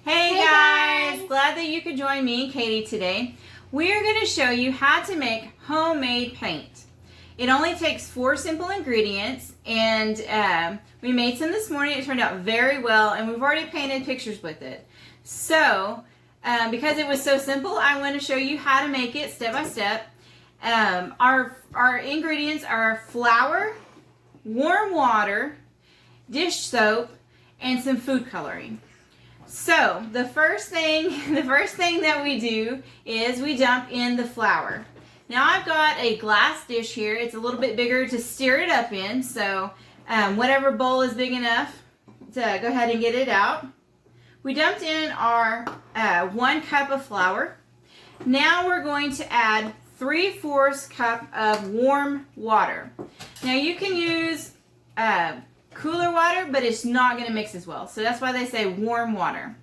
Hey guys! Glad that you could join me and Katie today. We are going to show you how to make homemade paint. It only takes 4 simple ingredients, and we made some this morning. It turned out very well, and we've already painted pictures with it. So, because it was so simple, I want to show you how to make it step by step. Our ingredients are flour, warm water, dish soap, and some food coloring. So the first thing that we do is we dump in the flour. Now I've got a glass dish here. It's a little bit bigger to stir it up in, so whatever bowl is big enough to go ahead and get it out. We dumped in our 1 cup of flour. Now we're going to add 3/4 cup of warm water. Now you can use cooler water, but it's not going to mix as well. So that's why they say warm water.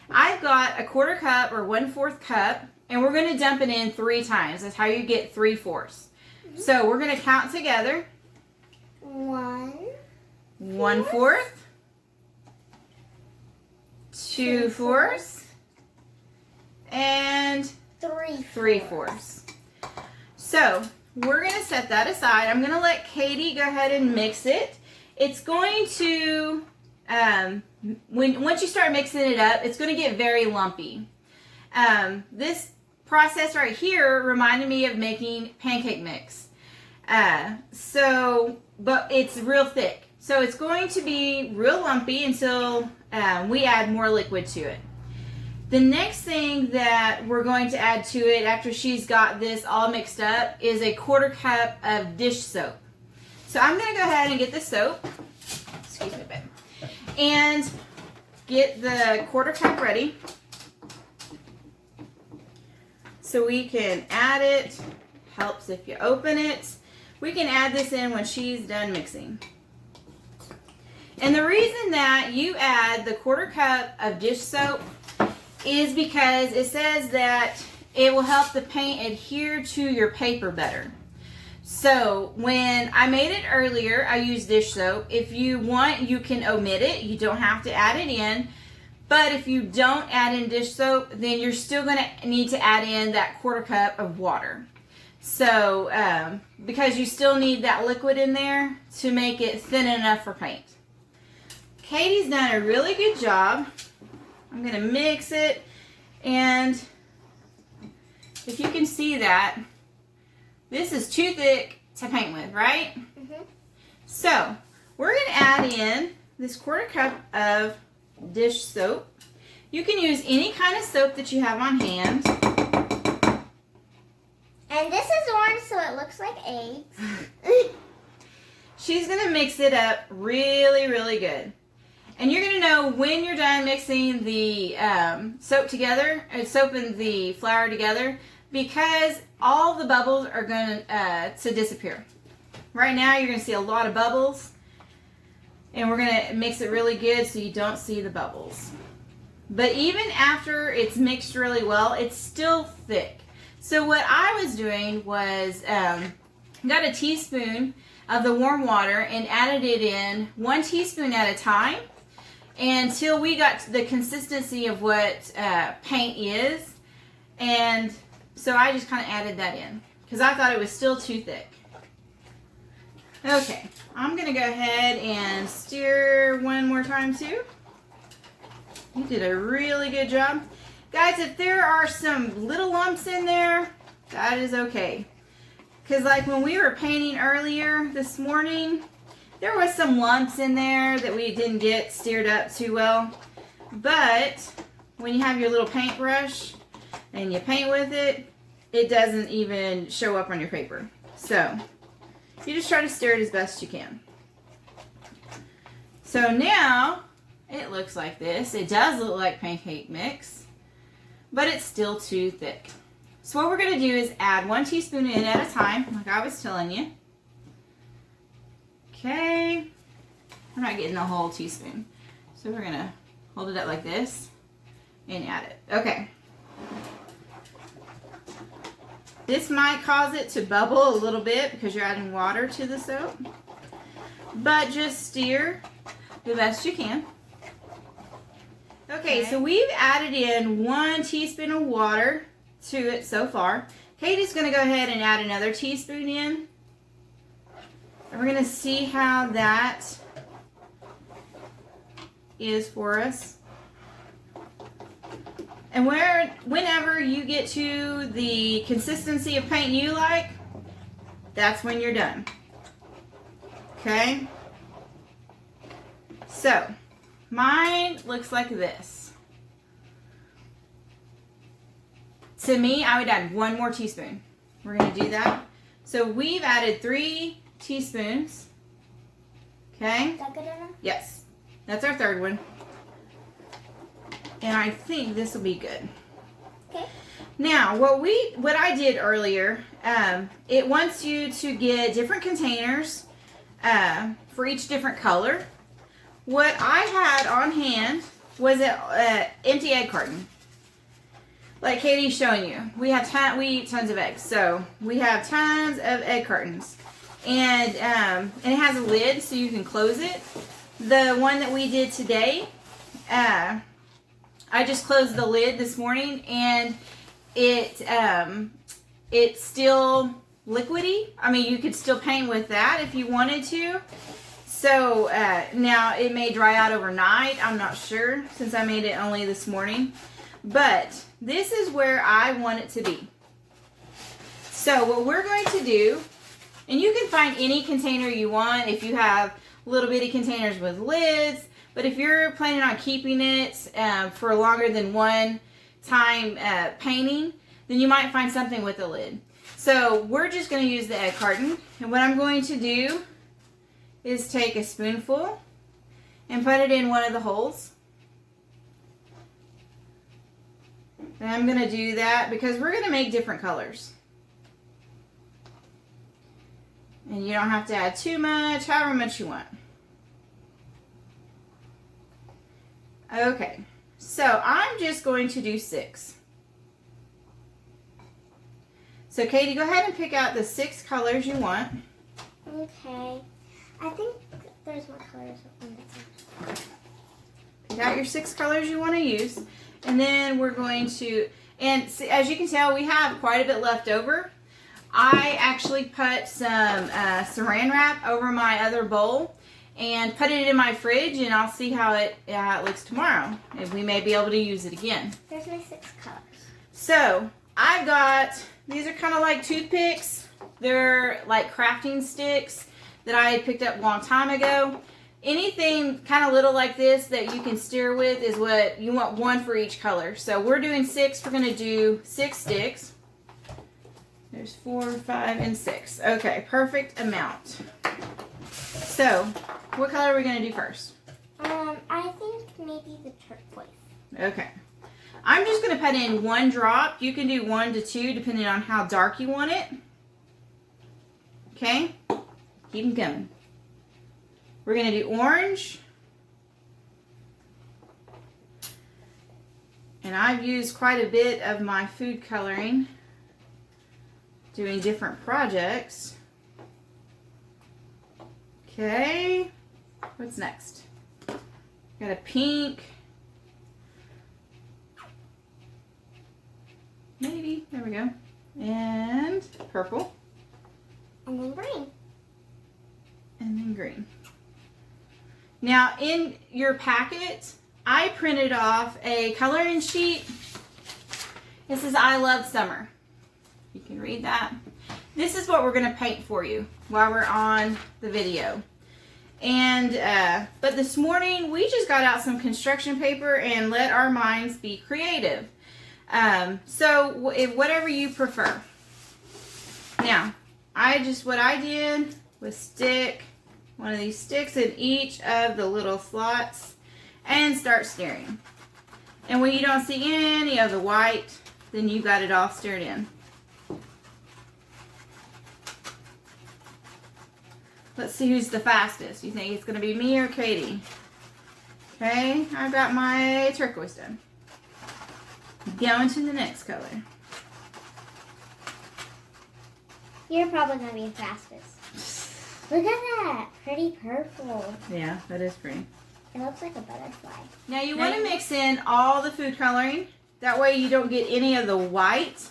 I've got a 1/4 cup or 1/4 cup, and we're going to dump it in 3 times. That's how you get 3/4. So we're going to count together. 1/4, 2/4, and 3/4. So we're going to set that aside. I'm going to let Katie go ahead and mix it. It's going to, once you start mixing it up, it's going to get very lumpy. This process right here reminded me of making pancake mix. But it's real thick. So it's going to be real lumpy until we add more liquid to it. The next thing that we're going to add to it after she's got this all mixed up is a 1/4 cup of dish soap. So I'm going to go ahead and get the soap, excuse me, babe, and get the 1/4 cup ready so we can add it. Helps if you open it. We can add this in when she's done mixing. And the reason that you add the 1/4 cup of dish soap is because it says that it will help the paint adhere to your paper better. So when I made it earlier, I used dish soap. If you want, you can omit it. You don't have to add it in. But if you don't add in dish soap, then you're still going to need to add in that 1/4 cup of water. So because you still need that liquid in there to make it thin enough for paint. Katie's done a really good job. I'm going to mix it, and if you can see that, this is too thick to paint with, right? Mm-hmm. So we're going to add in this 1/4 cup of dish soap. You can use any kind of soap that you have on hand. And this is orange, so it looks like eggs. She's going to mix it up really, really good. And you're going to know when you're done mixing the soap and the flour together, because all the bubbles are going to disappear. Right now you're going to see a lot of bubbles, and we're going to mix it really good so you don't see the bubbles. But even after it's mixed really well, it's still thick. So what I was doing was got a teaspoon of the warm water and added it in 1 teaspoon at a time until we got to the consistency of what paint is. And so I just kind of added that in because I thought it was still too thick. Okay, I'm going to go ahead and stir one more time too. You did a really good job. Guys, if there are some little lumps in there, that is okay. Because like when we were painting earlier this morning, there was some lumps in there that we didn't get stirred up too well. But when you have your little paintbrush and you paint with it, it doesn't even show up on your paper. So you just try to stir it as best you can. So now it looks like this. It does look like pancake mix, but it's still too thick. So what we're going to do is add 1 teaspoon in at a time, like I was telling you. Okay. We're not getting the whole teaspoon. So we're going to hold it up like this and add it. Okay. This might cause it to bubble a little bit because you're adding water to the soap. But just stir the best you can. Okay, so we've added in 1 teaspoon of water to it so far. Katie's going to go ahead and add another teaspoon in. And we're going to see how that is for us. And whenever you get to the consistency of paint you like, that's when you're done. Okay? So, mine looks like this. To me, I would add 1 more teaspoon. We're going to do that. So, we've added 3 teaspoons. Okay? Is that good enough? Yes. That's our 3rd one. And I think this will be good. Okay. Now, what I did earlier, it wants you to get different containers for each different color. What I had on hand was an empty egg carton. Like Katie's showing you. We eat tons of eggs, so we have tons of egg cartons. And it has a lid so you can close it. The one that we did today, I just closed the lid this morning, and it's still liquidy. I mean, you could still paint with that if you wanted to. So now it may dry out overnight. I'm not sure since I made it only this morning. But this is where I want it to be. So what we're going to do, and you can find any container you want if you have little bitty containers with lids. But if you're planning on keeping it for longer than one time painting, then you might find something with a lid. So we're just going to use the egg carton. And what I'm going to do is take a spoonful and put it in one of the holes. And I'm going to do that because we're going to make different colors. And you don't have to add too much, however much you want. Okay, so I'm just going to do 6. So Katie, go ahead and pick out the 6 colors you want. Okay. I think there's more colors on this one. Pick out your 6 colors you want to use. And then we're going to, and as you can tell, we have quite a bit left over. I actually put some saran wrap over my other bowl and put it in my fridge, and I'll see how it looks tomorrow. And we may be able to use it again. There's my 6 colors. So, I've got, these are kind of like toothpicks. They're like crafting sticks that I had picked up a long time ago. Anything kind of little like this that you can stir with is what you want, 1 for each color. So, we're doing 6. We're going to do 6 sticks. There's 4, 5, and 6. Okay, perfect amount. So, what color are we going to do first? I think maybe the turquoise. Okay. I'm just going to put in 1 drop. You can do 1 to 2 depending on how dark you want it. Okay? Keep them coming. We're going to do orange. And I've used quite a bit of my food coloring doing different projects. Okay, what's next? Got a pink. Maybe, there we go. And purple. And then green. And then green. Now in your packet, I printed off a coloring sheet. It says, I love summer. You can read that. This is what we're going to paint for you while we're on the video. And, but this morning we just got out some construction paper and let our minds be creative. So whatever you prefer. Now, what I did was stick one of these sticks in each of the little slots and start stirring. And when you don't see any of the white, then you got it all stirred in. Let's see who's the fastest. You think it's going to be me or Katie? Okay, I've got my turquoise done. Going to the next color. You're probably going to be the fastest. Look at that. Pretty purple. Yeah, that is pretty. It looks like a butterfly. Now you want to mix in all the food coloring. That way you don't get any of the white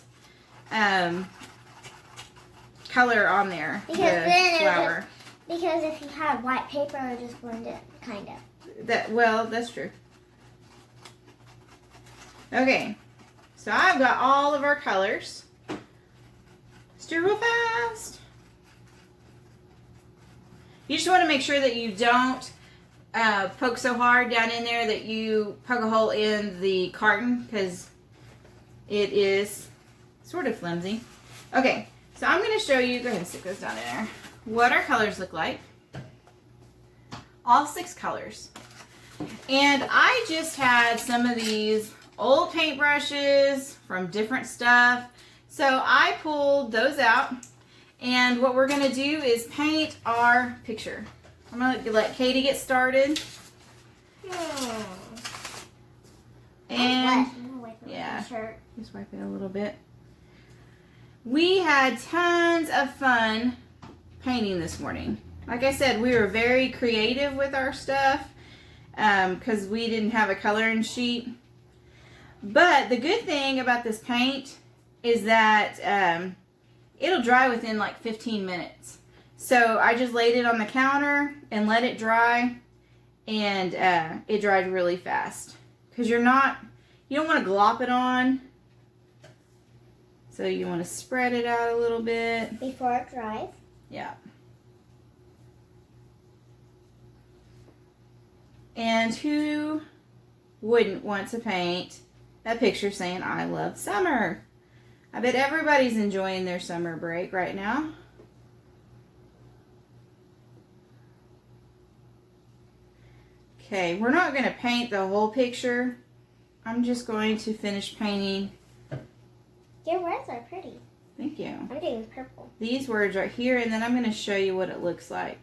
color on there. Because the then flour. Because if you had white paper, it would just blend it, kind of. That's true. Okay, so I've got all of our colors. Stir real fast. You just want to make sure that you don't poke so hard down in there that you poke a hole in the carton, because it is sort of flimsy. Okay, so I'm going to show you, go ahead and stick those down in there, what our colors look like. All 6 colors. And I just had some of these old paintbrushes from different stuff. So I pulled those out. And what we're going to do is paint our picture. I'm going to let Katie get started. And yeah, just wipe it a little bit. We had tons of fun painting this morning. Like I said, we were very creative with our stuff because we didn't have a coloring sheet. But the good thing about this paint is that it'll dry within like 15 minutes. So I just laid it on the counter and let it dry, and it dried really fast. Because you don't want to glop it on. So you want to spread it out a little bit. Before it dries? Yeah. And who wouldn't want to paint a picture saying, "I love summer"? I bet everybody's enjoying their summer break right now. Okay, we're not going to paint the whole picture. I'm just going to finish painting. Your words are pretty. Thank you. I'm doing purple. These words right here, and then I'm going to show you what it looks like.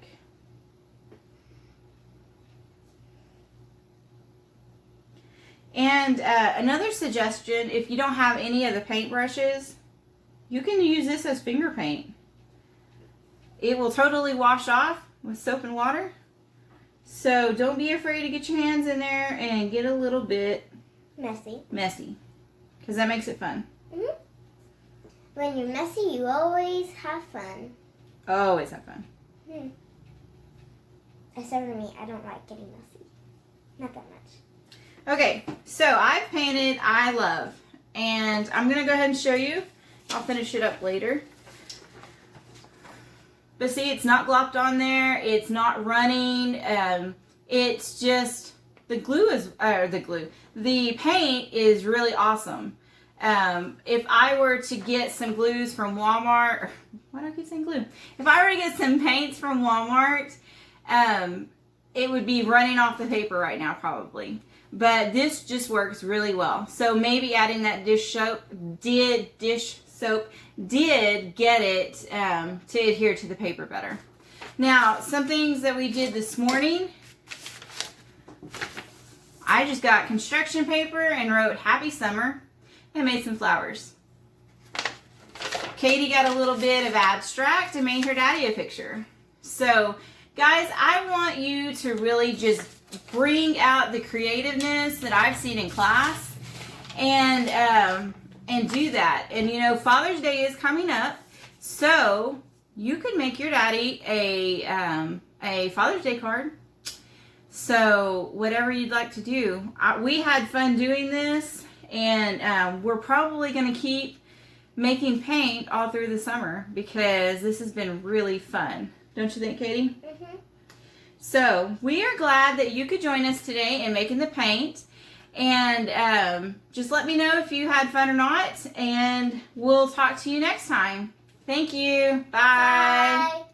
And another suggestion, if you don't have any of the paintbrushes, you can use this as finger paint. It will totally wash off with soap and water. So don't be afraid to get your hands in there and get a little bit messy. Because that makes it fun. Mm-hmm. When you're messy, you always have fun. Always have fun. Except for me, I don't like getting messy. Not that much. Okay, so I've painted I Love. And I'm going to go ahead and show you. I'll finish it up later. But see, it's not glopped on there. It's not running. It's just, the paint is really awesome. If I were to get some glues from Walmart, why do I keep saying glue? If I were to get some paints from Walmart, it would be running off the paper right now probably. But this just works really well. So maybe adding that dish soap did get it to adhere to the paper better. Now, some things that we did this morning. I just got construction paper and wrote "Happy Summer" and made some flowers. Katie got a little bit of abstract and made her daddy a picture. So, guys, I want you to really just bring out the creativeness that I've seen in class and do that. And you know, Father's Day is coming up, so you could make your daddy a Father's Day card. So whatever you'd like to do. We had fun doing this, and we're probably going to keep making paint all through the summer because this has been really fun. Don't you think, Katie? Mm-hmm. So we are glad that you could join us today in making the paint. And just let me know if you had fun or not. And we'll talk to you next time. Thank you. Bye. Bye.